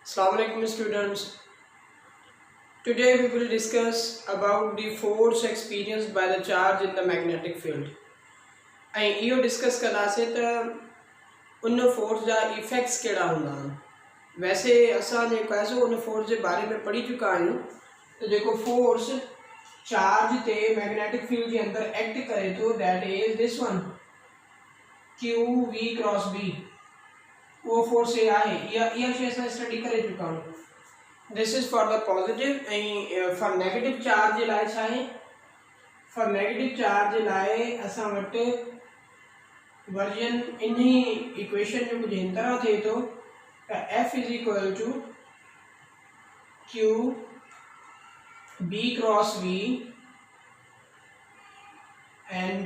Assalamu alaikum students. Today we will discuss about the force experienced by the charge in the magnetic field. ऐं इहो discuss कंदासीं त उन force जा effects कहिड़ा हूंदा आहिनि। वैसे असां जेको आहे सो उन फोर्स जे बारे में पढ़ी चुका आहियूं त जेको फोर्स चार्ज ते मैग्नेटिक फील्ड जे अंदर एक्ट करे थो that is this one Q V cross B. वो फोर्स ये आहे इहा शइ असां स्टडी करे चुका आहियूं। This is for the positive ऐं फॉर नेगेटिव चार्ज जे लाइ छा आहे, फॉर नेगेटिव चार्ज जे लाइ असां वटि वर्जन इन ही इक्वेशन जो कुछ हिन तरह थे तो F is equal to q B cross v and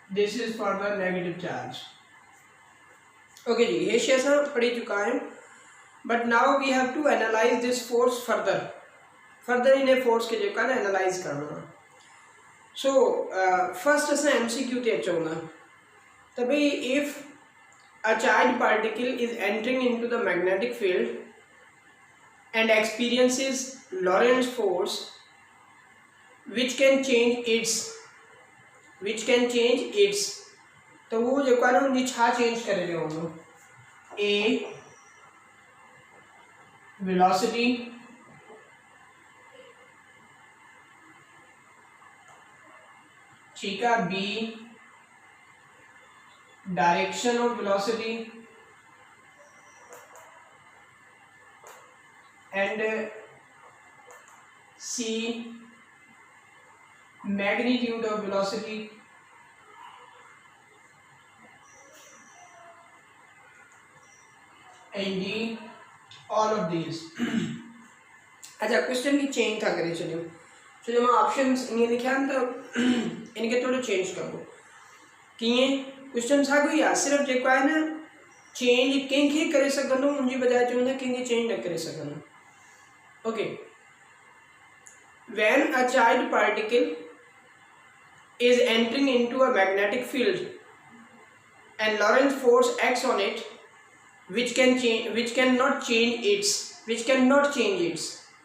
this is for the negative charge. Okay जी, ये शेयर असां पढ़ी चुका है। But now we have to analyse this force further in force के जेका ना एनालाइज करना। सो फर्स्ट असां MCQ ते अचूं था त भाई if a charge particle is entering into the magnetic field and experiences Lorentz force which can change its तो वो जो है ना उनकी छा चेंज करे रहियो हूंदो। ए वेलोसिटी, ठीक है, B direction of velocity and C magnitude of velocity and D all of these। अच्छा, क्वेश्चन की चेंज था करे चलियो। तो जो मैं ऑप्शंस इन्हें लिखा है तो इनके थोड़ा चेंज करो कि ये क्वेश्चन छा कोई आ सिर्फ जेको है ना चेंज कंहिंखे करे सघंदो उनजी बजाय चवंदा कंहिंखे चेंज न करे सघंदो। Okay, when a charge particle is entering into a magnetic field and Lorentz force acts on it which cannot change its,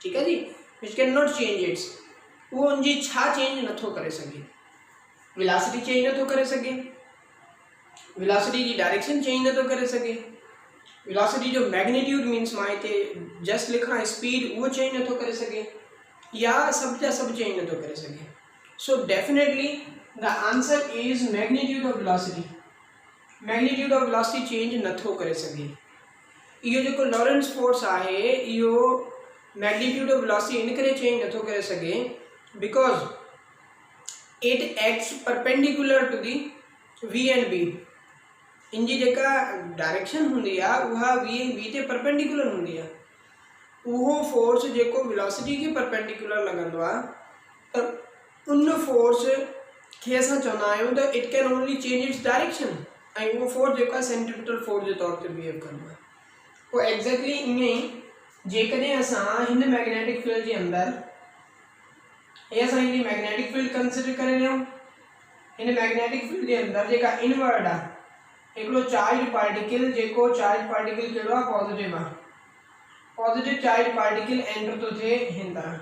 ठीक है जी, which cannot change its, वो उनजी छा चेंज नथो करे सके, वेलोसिटी चेंज नथो करे सके, वेलोसिटी जी डायरेक्शन चेंज नथो करे सके, वेलोसिटी जो मैग्नीट्यूड मीन्स मां हिते जस्ट लिखा स्पीड वो चेंज नथो करे सके, या सब जा सब चेंज नथो करे सके। So definitely the answer is magnitude of velocity. Magnitude of velocity change नथो करे सके। इहो जेको लॉरेंस फोर्स आहे इहो मैग्नीट्यूड ऑफ वेलोसिटी इन करे चेंज नथो करे सके because it acts perpendicular to the V and B. इनजी जेका डायरेक्शन हूंदी आहे उहा वी ते परपेंडिकुलर हूंदी आहे। उहो फोर्स जेको वेलोसिटी खे परपेंडिकुलर लॻंदो आहे त उन फोर्स खे असां चवंदा आहियूं त it can only change its direction ऐं उहो फोर्स जेको आहे सेंट्रीपिटल फोर्स जे तौर ते बिहेव कंदो आहे। पोइ एग्जैक्टली ईअं ई जेकॾहिं असां हिन मैग्नेटिक फील्ड जे अंदरि हे असां हिन मैग्नेटिक फील्ड कंसिडर करे रहिया आहियूं। हिन मैग्नेटिक फील्ड जे अंदरि जेका इनवर्ड आहे हिकिड़ो चार्ज पार्टिकल, जेको चार्ज पार्टिकल कहिड़ो आहे पॉजिटिव आहे, पॉजिटिव चार्ज पार्टिकल एंटर थो थिए हिन तरह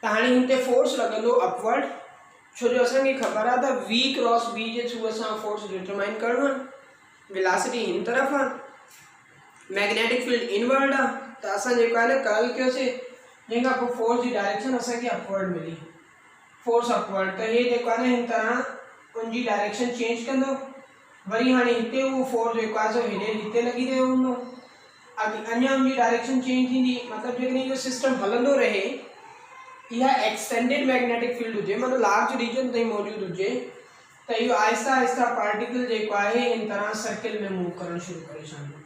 त हाणे हिन ते फोर्स लॻंदो अपवर्ड, छो जो असांखे ख़बर आहे त वी क्रॉस बी जे थ्रू असां फोर्स डिटरमाइन करणो आहे। वेलोसिटी हिन तरफ़ आहे, मैग्नेटिक फील्ड इनवर्ड आहे, त असां जेको आहे न कर्ल कयोसीं जंहिंखां पोइ फोर्स जी डायरेक्शन असांखे अपवर्ड मिली, फोर्स अपवर्ड। त हे जेको आहे न हिन तरह उनजी डायरेक्शन चेंज कंदो। वरी हाणे हिते उहो फोर्स जेको आहे सो हिते लॻी रहियो हूंदो, अञा उनजी डायरेक्शन चेंज थींदी। मतिलबु जेकॾहिं इहो सिस्टम हलंदो रहे, इहा एक्सटेंडेड मैग्नेटिक फील्ड हुजे, मतलब लार्ज रीजन ताईं मौजूदु हुजे, त इहो आहिस्ता आहिस्ता पार्टिकल जेको आहे इन तरह सर्किल में मूव करणु शुरू करे छॾंदो।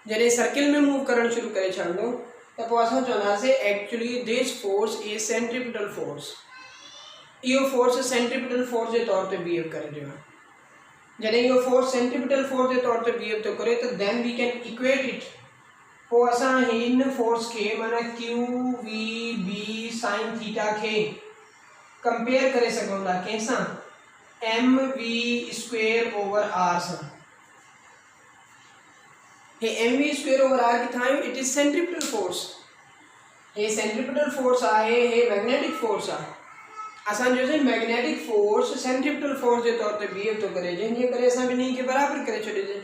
जॾहिं सर्किल में मूव करणु शुरू करे छॾंदो त पोइ असां चवंदासीं actually this force is centripetal force. इहो फोर्स सेंट्रीपिटल फोर्स जे तौर ते बिहेव करे रहियो आहे। जॾहिं इहो फोर्स सेंट्रीपिटल फोर्स जे तौर ते बिहेव थो करे त then we can equate it. पोइ असां हिन फोर्स के माना Q V B sine theta के कंपेयर करे सघूं था कंहिंसां, M V square over R सां। हे mv स्क्वेअर ओवर r किथां आयो, इट इज सेंट्रीपिटल फोर्स। हे सेंट्रीपिटल फोर्स आहे, हे मैग्नेटिक फोर्स आहे। असां जो से मैग्नेटिक फोर्स सेंट्रीपिटल फोर्स जे तौर ते बिहेव तो करे, जंहिंजे करे असां ॿिन्ही खे बराबर करे छॾिजे।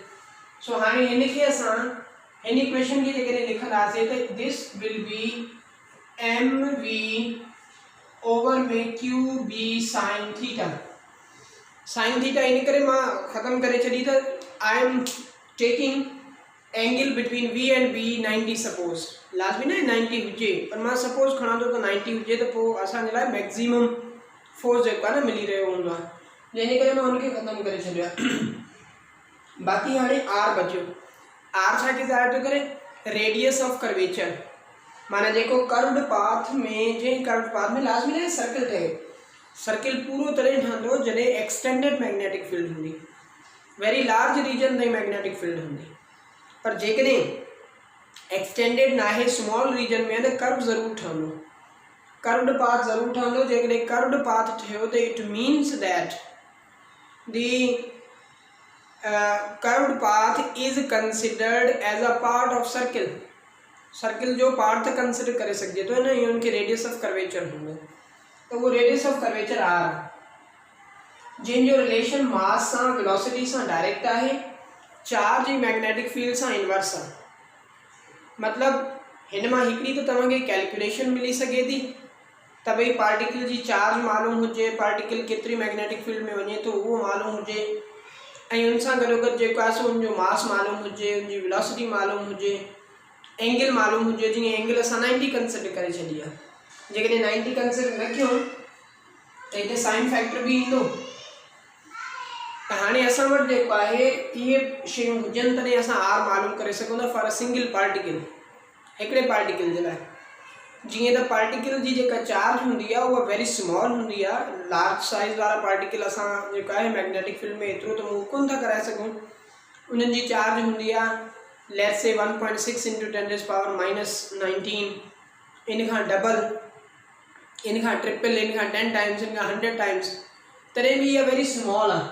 सो हाणे हिन खे असां हिन इक्वेशन खे जेकॾहिं लिखंदासीं त this will be mv over में q B sine theta. Sine theta इन करे मां ख़त्म करे छॾी त I am taking angle between v and b 90 suppose, लाज़मी न 90 हुजे, पर मां सपोज खणा थो त 90 हुजे त पोइ असांजे लाइ मैक्सिमम फोर्स जेको आहे न मिली रहियो हूंदो आहे, जंहिंजे करे मां हुनखे ख़त्म करे छॾियो आहे। बाक़ी हाणे आर बचियो। आर छा खे ज़ाहिर थो करे, रेडियस ऑफ कर्वेचर, माना जेको कर्व्ड पाथ में, जंहिं कर्व्ड पाथ में लाज़मी न सर्किल ठहे, सर्किल पूरो तरह ठहंदो जॾहिं एक्सटेंडेड मैग्नेटिक फील्ड हूंदी, वेरी लार्ज रीजन ताईं मैग्नेटिक फील्ड हूंदी। पर जेकॾहिं एक्सटेंडेड ना है, स्मॉल रीजन में है, तो कर्व ज़रूर ठहंदो, कर्व्ड पाथ ज़रूर ठहंदो। जेकॾहिं कर्व्ड पाथ ठहियो त it means that the curved path is considered as a part of circle. Circle जो पार्ट त कंसिडर करे सघिजे थो न, उनखे रेडियस ऑफ कर्वेचर हूंदो, तो वो रेडियस ऑफ कर्वेचर आर, जिनजो रिलेशन मास सां, वेलोसिटी सां डायरेक्ट आहे, चार्ज ऐं मैग्नेटिक फील्ड सां इनवर्स आहे। मतलब हिन मां हिकिड़ी तो तव्हांखे कैलकुलेशन मिली सघे थी त भई पार्टिकल जी चार्ज मालूम हुजे, पार्टिकल केतिरी मैग्नेटिक फील्ड में वञे थो उहो मालूम हुजे, ऐं उन सां गॾोगॾु जेको आहे सो उनजो मास मालूम हुजे, उनजी वेलोसिटी मालूम हुजे, एंगल मालूम हुजे। जीअं एंगल असां 90 कंसिडर करे छॾी आहे, जेकॾहिं 90 कंसिडर न कयूं त हिते साइन फैक्टर बि ईंदो। त हाणे असां वटि जेको आहे इहे शयूं हुजनि तॾहिं असां आर मालूम करे सघूं था फॉर अ सिंगल पार्टिकल, हिकिड़े पार्टिकल जे लाइ। जीअं त पार्टिकल जी जेका चार्ज हूंदी आहे उहा वेरी स्मॉल हूंदी आहे, लार्ज साइज़ वारा पार्टिकल असां जेको आहे मैग्नेटिक फील्ड में एतिरो त मूव कोन था कराए सघूं। उन्हनि जी चार्ज हूंदी आहे लेट्स से 1.6 × 10⁻⁻19, इन खां डबल, इन खां ट्रिपल, इन खां 10 टाइम्स, इन खां 100 टाइम्स, तॾहिं बि इहा वेरी स्मॉल आहे,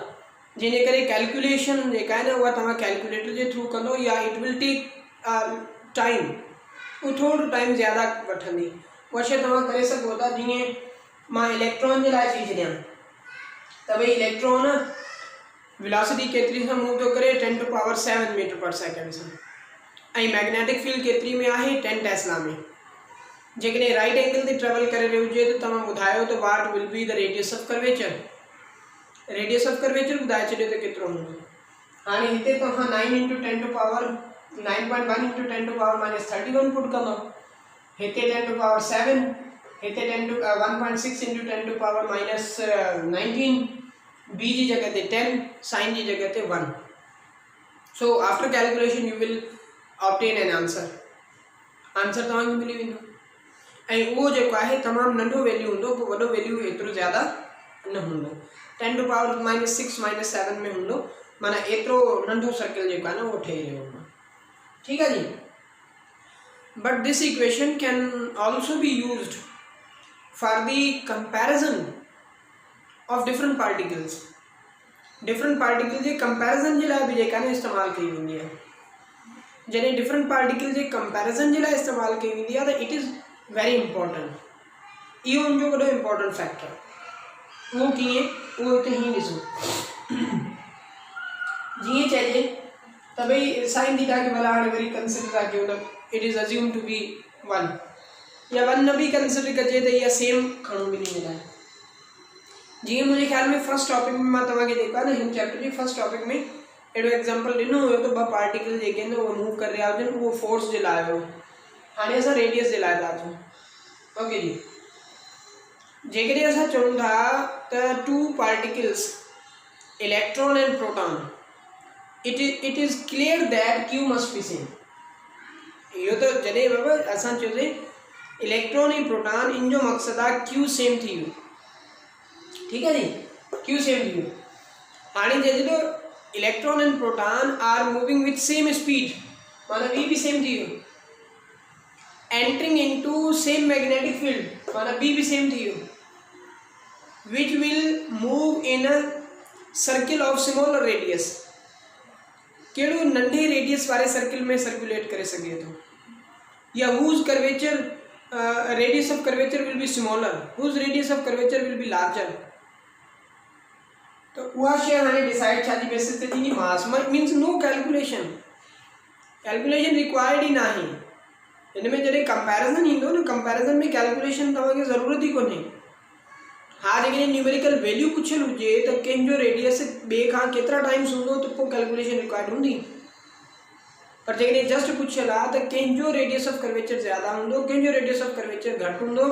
जंहिंजे करे कैलकुलेशन जेका आहे न उहा तव्हां कैलकुलेटर जे थ्रू कंदो या इट विल टेक टाइम, उहो थोरो टाइम ज़्यादा वठंदी। उहा शइ तव्हां करे सघो था। जीअं मां इलेक्ट्रॉन जे लाइ चई छॾियां त भई इलेक्ट्रॉन वेलोसिटी केतिरी सां मूव थो करे, 10⁻7 मीटर पर सेकेंड सां, ऐं मैग्नेटिक फील्ड केतिरी में आहे, 10 टेस्ला में। जेकॾहिं राइट एंगल ते ट्रेवल करे रहियो हुजे त तव्हां ॿुधायो त what will be the radius of curvature. Radius of curvature ॿुधाए छॾियो त केतिरो हूंदो। हाणे हिते तव्हां 9 × 9.1 × 10⁻31 पुट कंदो, हिते 10⁻7, हिते 1.6 × 10⁻19, बी जी जगह ते 10, साइन जी जगह ते 1। So after calculation you will obtain an answer, answer तव्हांखे मिली वेंदो। ऐं उहो जेको आहे तमामु नंढो वैल्यू हूंदो, पोइ वॾो वैल्यू एतिरो ज़्यादा न हूंदो, 10⁻⁻6 में हूंदो, माना एतिरो नंढो सर्किल जेको आहे न उहो ठही रहियो हूंदो। ठीकु आहे जी। But this equation can also be used for the comparison of different particles. Different particle जे कंपैरिजन जे लाइ बि जेका न इस्तेमालु कई वेंदी आहे। जॾहिं डिफरेंट पार्टिकल जे कंपैरिजन जे लाइ इस्तेमालु कई वेंदी आहे त इट इज़ वेरी इंपॉर्टेंट, इहो उनजो वॾो इम्पोर्टेंट फैक्टर। वो कीअं, उहो हिते हीअं ॾिसो, जीअं चइजे त भई साइन थीटा खे भला हाणे वरी कंसिडर था कयूं त it is assume to be 1, या 1 न बि कंसिडर कजे त इहा सेम खणूं ॿिन्ही जे लाइ। जीअं मुंहिंजे ख़्याल में फर्स्ट टॉपिक में मां तव्हांखे जेको आहे न हिन चैप्टर जे फर्स्ट टॉपिक में अहिड़ो एग्जाम्पल ॾिनो हुयो त 2 पार्टिकल जेके आहिनि उहे मूव करे रहिया हुजनि, उहो फोर्स जे लाइ हुयो। हाणे असां रेडियस जे लाइ था अचूं। ओके जी, जेकॾहिं असां चऊं था त 2 particles electron and proton, it is clear that Q must be same. इहो त जॾहिं बाबा असां चयोसीं इलेक्ट्रॉन ऐं प्रोटॉन, इन जो मक़सदु आहे क्यू सेम थी वियो। ठीकु आहे जी, क्यू सेम थी वियो। हाणे जॾहिं electron and proton are moving with same speed, माना वी बि सेम थी वियो। Entering into same magnetic field, माना बी भी सेम थी वियो, which will move in a circle of smaller radius। कहिड़ो नंढे रेडियस वारे सर्किल में सर्कुलेट करे सघे थो, या whose curvature radius of curvature will be smaller, whose radius of curvature will be larger. तो उहा शइ हाणे डिसाइड छा जी बेसिस ते थींदी, mass means no calculation required ई न आहे। हिन में जॾहिं कंपैरिजन ईंदो न, कंपैरिजन में कैलकुलेशन तव्हांखे ज़रूरत ई कोन्हे। हा जेकॾहिं न्यूमेरिकल वैल्यू पुछियल हुजे त कंहिंजो रेडियस ॿिए खां केतिरा टाइम्स हूंदो त पोइ कैलकुलेशन रिक्वायर्ड हूंदी, पर जेकॾहिं जस्ट पुछियल आहे त कंहिंजो रेडियस ऑफ कर्वेचर ज़्यादा हूंदो, कंहिंजो रेडियस ऑफ कर्वेचर घटि हूंदो,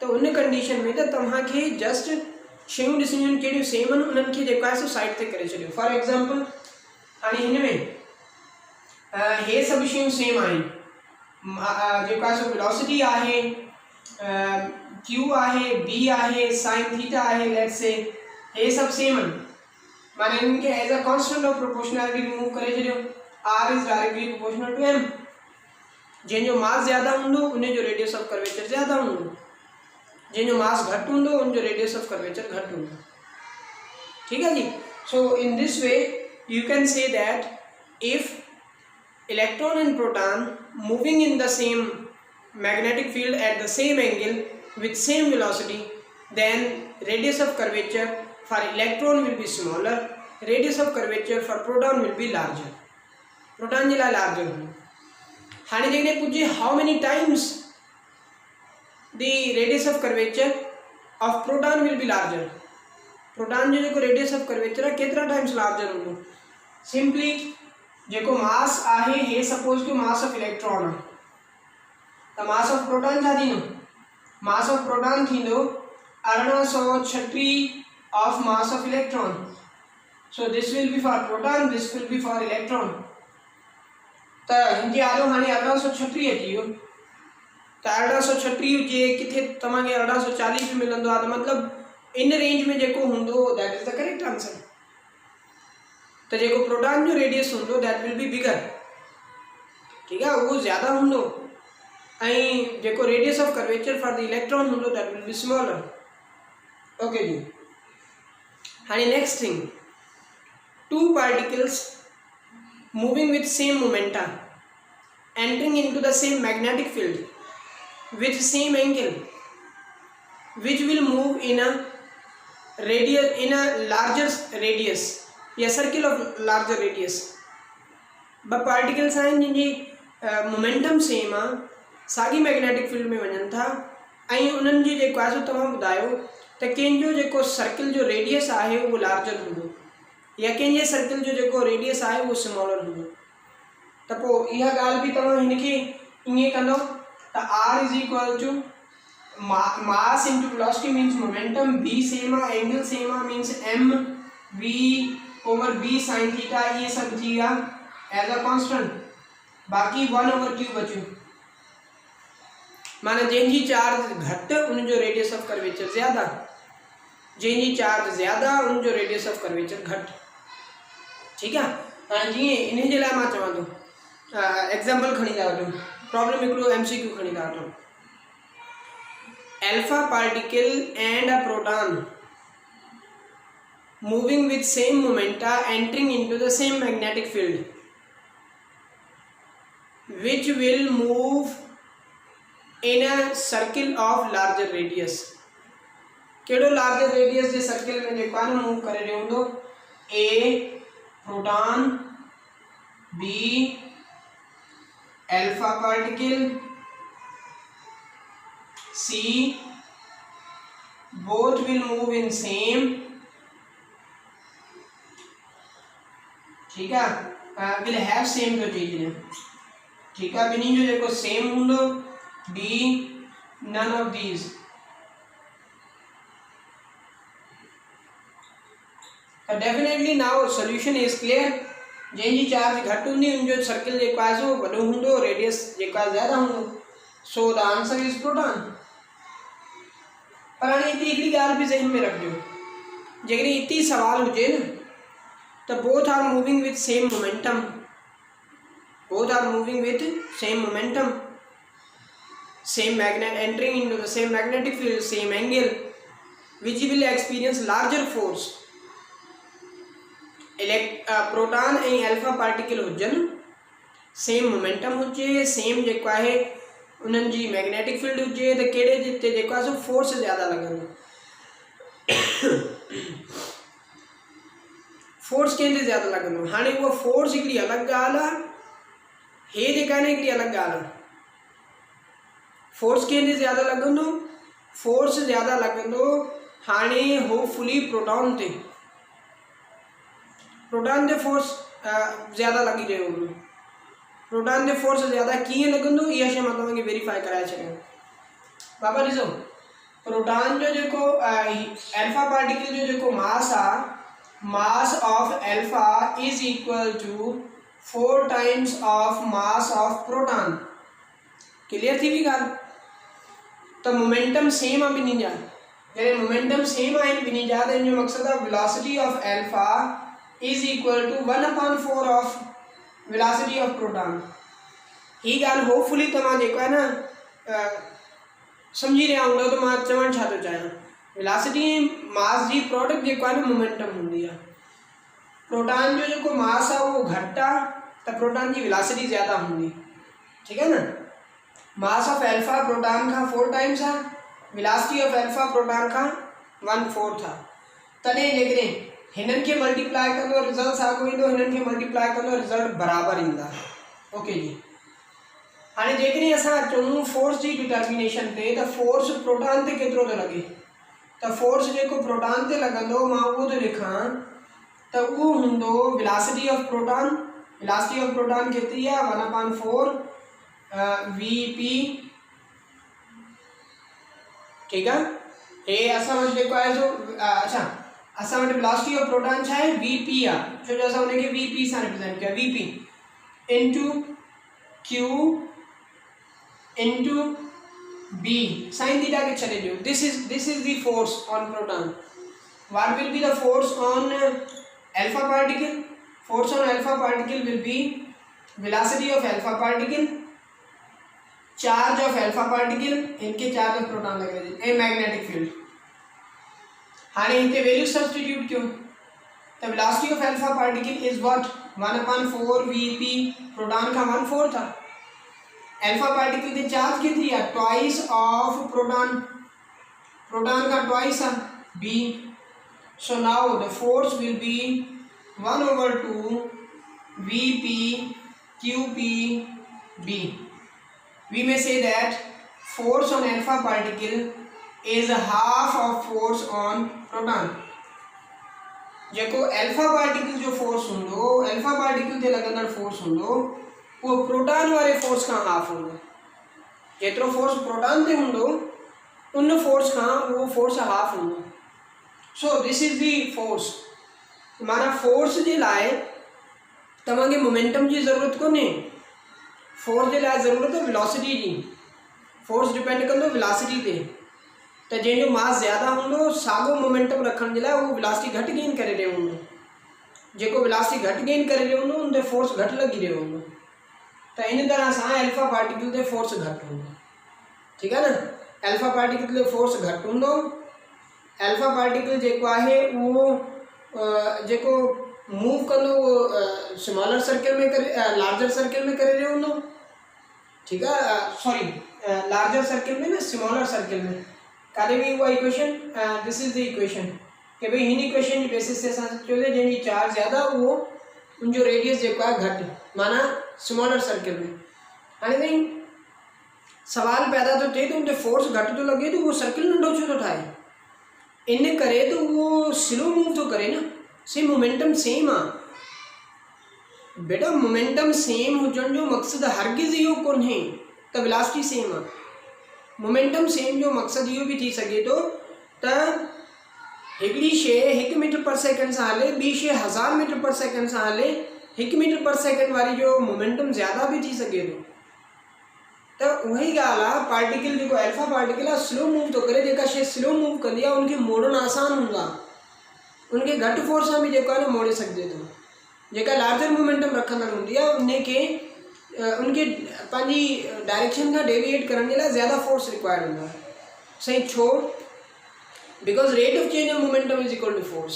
त उन कंडीशन में त तव्हांखे जस्ट शयूं ॾिसणियूं आहिनि कहिड़ियूं सेम आहिनि, उन्हनि खे जेको आहे सो साइड ते करे छॾियो। फॉर एग्ज़ाम्पल हाणे हिन में हे सभु शयूं सेम आहिनि, जेको आहे सो वेलोसिटी आहे, क्यू आहे, बी आहे, साइन थीटा आहे, लेट्स से हे सभु सेम आहिनि, माने इन्हनि खे as a constant of proportionality remove करे छॾियो। R is directly proportional to M, जंहिंजो मास ज़्यादा हूंदो उनजो रेडियस ऑफ कर्वेचर ज़्यादा हूंदो, जंहिंजो मास घटि हूंदो उनजो रेडियस ऑफ कर्वेचर घटि हूंदो। ठीक है जी। So in this way you can say that if electron and proton moving in the same magnetic field at the same angle with same velocity, then radius of curvature for electron will be smaller, radius of curvature for proton will be larger, proton जे लाइ larger होंदो। हाणे जेकॾहिं पुछे how many times the radius of curvature of proton will be larger, proton जो जेको radius of curvature आहे केतिरा times larger हूंदो, simply जेको mass आहे, हे suppose कि mass of electron आहे, त mass of proton छा थींदो, mass of proton थींदो 1836 of mass of electron, so this will be for proton, this will be for electron। त हिनजे आलो हाणे 1836 अची वियो, त 1836 हुजे किथे तव्हांखे 1840 बि मिलंदो आहे, त मतिलबु इन रेंज में जेको हूंदो that is the correct answer. त जेको प्रोटॉन जो रेडियस हूंदो दैट विल बी बिगर, ठीकु आहे, उहो ज़्यादा हूंदो, ऐं जेको radius of curvature for the electron हूंदो that will be smaller. Okay जी। हाणे next thing, two particles moving with same momenta entering into the same magnetic field with same angle which will move in a radius in a larger radius या circle of larger radius. ब particles आहिनि जिनजी momentum same आहे, साॻी magnetic field में वञनि था, ऐं उन्हनि जी जेको आहे सो तव्हां ॿुधायो त कंहिंजो जेको सर्किल जो रेडियस आहे उहो लार्जर हूंदो, या कंहिंजे सर्किल जो जेको रेडियस आहे उहो स्मॉलर हूंदो। त पोइ इहा ॻाल्हि बि तव्हां हिनखे ईअं कंदो त R is equal to mass into velocity means momentum, B same आहे, एंगल सेम आहे means m v over B sine theta, इहे सभु थी विया एज अ कॉन्स्टेंट, बाक़ी 1/q बचियो, माना जंहिंजी चार्ज घटि उनजो रेडियस ऑफ कर्वेचर ज़्यादा, जंहिंजी चार्ज ज़्यादा उनजो रेडियस ऑफ कर्वेचर घटि। ठीकु आहे। हाणे जीअं इन जे लाइ मां चवां थो एग्ज़ाम्पल खणी था वठूं, प्रॉब्लम हिकिड़ो MCQ खणी था वठूं। Alpha particle and a proton moving with same momenta entering into the same magnetic field which will move in a circle of larger radius। कहिड़ो लार्जर रेडियस जे सर्किल में जेको आहे न मूव करे रहियो हूंदो, a proton, b alpha particle, c both will move in same, ठीक है, विल हैव सेम जो चीज है, ठीक है, ॿिन्ही जो जेको सेम हूंदो, D none of these. Definitely now solution is clear. जंहिंजी चार्ज घटि हूंदी उनजो सर्किल जेको आहे सो वॾो हूंदो, रेडियस जेको आहे ज़्यादा हूंदो, so the answer is proton. पर हाणे हिते हिकिड़ी ॻाल्हि बि ज़हन में रखिजो, जेकॾहिं हिते सवाल हुजे न त both are moving with same momentum, both are moving with same momentum, same magnet entering into the same magnetic field, same angle, which will experience larger force, proton ऐं अल्फा पार्टिकल हुजनि, सेम मोमेंटम हुजे, same जेको आहे उन्हनि जी magnetic field हुजे, त कहिड़े जिते जेको आहे सो फोर्स ज़्यादा लॻंदो। फोर्स कंहिंते ज़्यादा लॻंदो। हाणे उहा फोर्स हिकिड़ी अलॻि ॻाल्हि आहे, हे जेका आहे हिकिड़ी अलॻि ॻाल्हि आहे। फोर्स कंहिंते ज़्यादा लॻंदो, फोर्स ज़्यादा लॻंदो हाणे होपफुली प्रोटॉन ते फोर्स ज़्यादा लॻी रहियो हूंदो। प्रोटॉन ते फोर्स ज़्यादा कीअं लॻंदो, इहा शइ मां तव्हांखे वेरीफाई कराए छॾियो। बाबा ॾिसो, प्रोटॉन जो जेको अल्फा पार्टिकल जो जेको मास आहे, mass of alpha is equal to 4 times of mass of proton. Clear थी वई ॻाल्हि। त मोमेंटम सेम आहे ॿिन्हिनि जा। जॾहिं मोमेंटम सेम आहिनि ॿिन्हिनि जा, त इन जो मक़सदु आहे velocity of alpha is equal to 1/4 of velocity of proton. ही ॻाल्हि होपफुली तव्हां जेको आहे न सम्झी रहिया हूंदव त मां चवणु छा थो चाहियां। वेलोसिटी मास जी प्रोडक्ट जेको आहे न मोमेंटम हूंदी आहे। प्रोटॉन जो जेको मास आहे उहो घटि आहे, त प्रोटॉन जी वेलोसिटी ज़्यादा हूंदी। ठीकु आहे न। मास of alpha proton Khan 4 times आहे, वेलोसिटी ऑफ अल्फा प्रोटॉन खां 1/4 आहे। तॾहिं जेकॾहिं हिननि खे मल्टीप्लाई कंदो रिज़ल्ट साॻियो ईंदो, हिननि खे मल्टीप्लाई कंदो रिज़ल्ट बराबरि ईंदा। ओके जी। हाणे जेकॾहिं असां अचूं फोर्स जी डिटर्मिनेशन ते, त फोर्स प्रोटॉन ते केतिरो थो लॻे, त फोर्स जेको प्रोटॉन ते लॻंदो मां उहो थो लिखां, त उहो हूंदो velocity of proton. Velocity of proton केतिरी आहे, 1/4 VP। ठीकु आहे। हे असां वटि जेको आहे सो अच्छा, असां वटि वेलोसिटी ऑफ प्रोटॉन छा आहे, VP आहे, छो जो असां हुनखे VP सां रिप्रेज़ेंट कया। VP into Q into B sine theta खे छॾे ॾियो। This is the force on proton. What will be the force on alpha particle? Force on alpha particle will be velocity of alpha particle, charge of alpha particle, इनके charge of proton लगे a magnetic field. हाणे इनके value substitute क्यों, तो velocity of alpha particle is what 1/4 VP। Proton का 1/4 था। Alpha particle के charge कितनी है, ट्वाइस ऑफ प्रोटॉन। प्रोटॉन का ट्वाइस है B। So now the force will be 1/2 VP QP B। We may say that force on alpha particle is half of force on proton। जेको alpha particle जो force हूंदो, alpha particle ते लॻंदड़ force हूंदो, वो proton वारे force खां half हूंदो। जेतिरो force proton ते हूंदो, उन फोर्स खां उहो फोर्स हाफ हूंदो। So this is the force. माना फोर्स जे लाइ तव्हांखे मोमेंटम जी ज़रूरत कोन्हे, फोर्स जे लाइ ज़रूरत है वेलोसिटी जी। फोर्स डिपेंड कंदो वेलोसिटी ते। त जंहिंजो मास ज़्यादा हूंदो, साॻियो मोमेंटम रखण जे लाइ उहो वेलोसिटी घटि गेन करे रहियो हूंदो। जेको वेलोसिटी घटि गेन करे रहियो हूंदो, उन ते फोर्स घटि लॻी रहियो हूंदो। त इन तरह सां अल्फा पार्टिकल ते फोर्स घटि हूंदो। ठीकु आहे न। अल्फा पार्टिकल ते फोर्स घटि हूंदो। अल्फा पार्टिकल जेको आहे उहो जेको मूव कंदो उहो स्मॉलर सर्किल में करे, लार्जर सर्किल में करे रहियो हूंदो। ठीक है, सॉरी लार्जर सर्किल में न, स्मॉलर सर्किल में। काॾे बि उहा equation, this is the equation कि भाई हिन इक्वेशन जी बेसिस से असां चयोसीं जंहिंजी चार्ज ज़्यादा उहो उनजो रेडियस जेको आहे घटि, माना स्मॉलर सर्किल में। हाणे ताईं सवाल पैदा थो थिए त उन ते फोर्स घटि थो लॻे त उहो सर्किल नंढो छो थो ठाहे। इन करे त उहो स्लो मूव थो करे न। सेम मोमेंटम सेम आहे बेटा। मोमेंटम सेम हुजण जो मक़सदु हरगिज़ इहो कोन्हे त वेलोसिटी सेम आहे। मोमेंटम सेम जो मक़सदु इहो बि थी सघे थो त हिकिड़ी शइ 1 मीटर पर सेकेंड सां हले, ॿी शइ 1000 मीटर पर सेकेंड सां हले। 1 मीटर पर सेकेंड वारी जो मोमेंटम ज़्यादा भी थी सघे थो। त उही ॻाल्हि आहे, पार्टिकल जेको अल्फा पार्टिकल आहे स्लो मूव थो करे। जेका शइ स्लो मूव कंदी आहे उनखे मोड़णु आसान हूंदो आहे, उनखे घटि फोर्स सां बि जेको आहे न मोड़े सघिजे थो। जेका लार्जर मोमेंटम रखंदड़ हूंदी आहे उनखे पंहिंजी डायरेक्शन खां डेविएट करण जे लाइ ज़्यादा फोर्स रिक्वायर्ड हूंदो आहे। सही छो? Because rate of change of momentum is equal to force.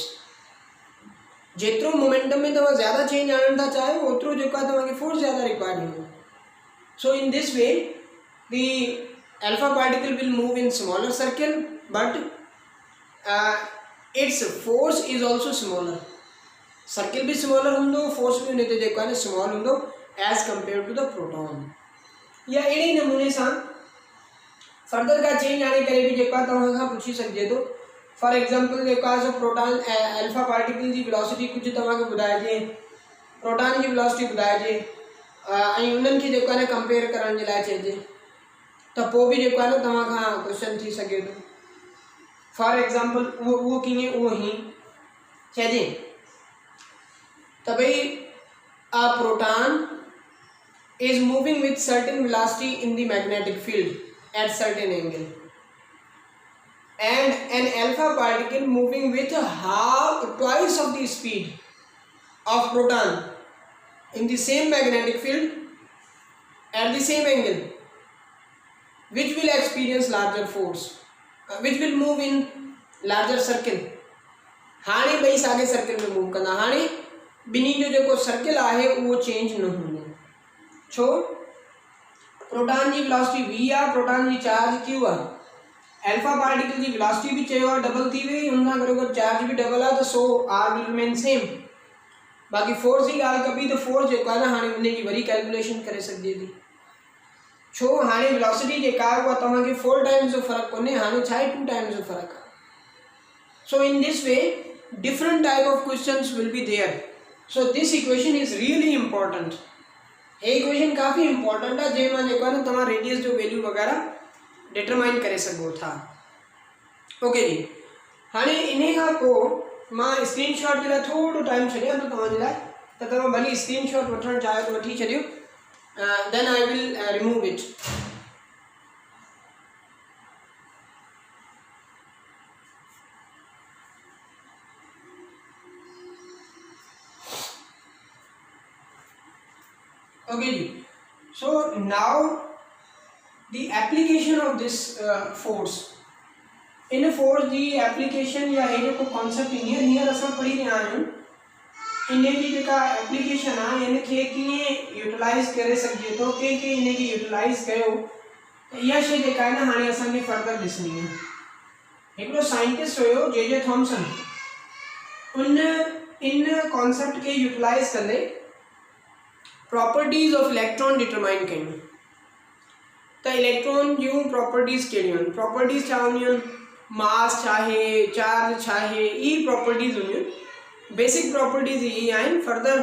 जेतिरो मोमेंटम में तव्हां ज़्यादा चेंज आणण था चाहियो ओतिरो जेको आहे तव्हांखे फोर्स ज़्यादा रिक्वायर्ड हूंदो. So in this way the alpha particle will move in smaller circle but its force is also smaller. Circle भी स्मॉलर हूंदो, फोर्स भी उन ते जेको आहे न स्मॉल हूंदो as compare to the proton. या अहिड़े नमूने सां फर्दर का चेंज आने करे भी जेको आहे तव्हां खां पुछी सघिजे थो. फॉर एग्जांपल जेको आहे सो प्रोटॉन अल्फा पार्टिकल जी वेलोसिटी कुझु तव्हांखे ॿुधाइजे, प्रोटॉन जी वेलोसिटी ॿुधाइजे ऐं उन्हनि खे जेको आहे न कंपेयर करण जे लाइ चइजे त पोइ बि जेको आहे न तव्हां खां क्वेश्चन थी सघे थो. फॉर एग्जांपल उहो कीअं, उहो ही चइजे त भई a proton is moving with certain velocity in the magnetic field at certain angle and an alpha particle moving with twice of the speed of proton in the same magnetic field at the same angle, which will experience larger force, which will move in larger circle. हाणे ॿई साॻे circle में move कंदा. हाणे ॿिन्ही जो जेको circle आहे उहो चेंज न हूंदो. छो? प्रोटॉन जी वेलोसिटी v आहे, प्रोटॉन जी चार्ज q आहे. अल्फा पार्टिकल जी वेलोसिटी भी चयो आहे डबल थी वई, हुन सां गॾोगॾु चार्ज भी डबल आहे, त सो r विल रिमेन सेम. बाक़ी फोर्स जी ॻाल्हि कबी त फोर्स जेको आहे न हाणे उन जी वरी कैलकुलेशन करे सघिजे थी. छो? हाणे वेलोसिटी जेका आहे उहा तव्हांखे 4 टाइम्स जो फ़र्क़ु कोन्हे, हाणे छा आहे 2 टाइम्स जो फ़र्क़ु आहे. So in this way different type of questions will be there. So this equation is really important. ये इक्वेशन काफ़ी इंपॉर्टेंट है जैमें जेको आहे न तव्हां रेडियस जो वैल्यू वगैरह डिटरमाइन करे सघो था. ओके जी. हाणे इन खां पोइ मां स्क्रीनशॉट जे लाइ थोरो टाइम छॾियां थो तव्हांजे लाइ, त तव्हां भली स्क्रीनशॉट वठणु चाहियो त वठी छॾियो. Then I will remove it. Okay ji. So now the application of this force. In a force the application या ये जो concept हींअर असां पढ़ी रहिया आहियूं, इन जी जेका एप्लीकेशन आहे इन खे कीअं यूटिलाइज़ करे सघिजे थो, के इन खे यूटिलाइज़ कयो, त इहा शइ जेका आहे न हाणे असांखे फर्दर ॾिसणी आहे. हिकिड़ो साइंटिस्ट हुयो जे थॉम्सन, उन इन कॉन्सेप्ट खे यूटिलाइज़ कंदे प्रॉपर्टीज़ ऑफ इलेक्ट्रॉन डिटरमाइन कयूं. त इलेक्ट्रॉन जूं प्रॉपर्टीज़ कहिड़ियूं आहिनि, प्रॉपर्टीज़ छा हूंदियूं आहिनि, मास छा आहे, चार्ज छा आहे, ई प्रॉपर्टीज़ हूंदियूं. बेसिक प्रॉपर्टीज़ इहे आहिनि. फर्दर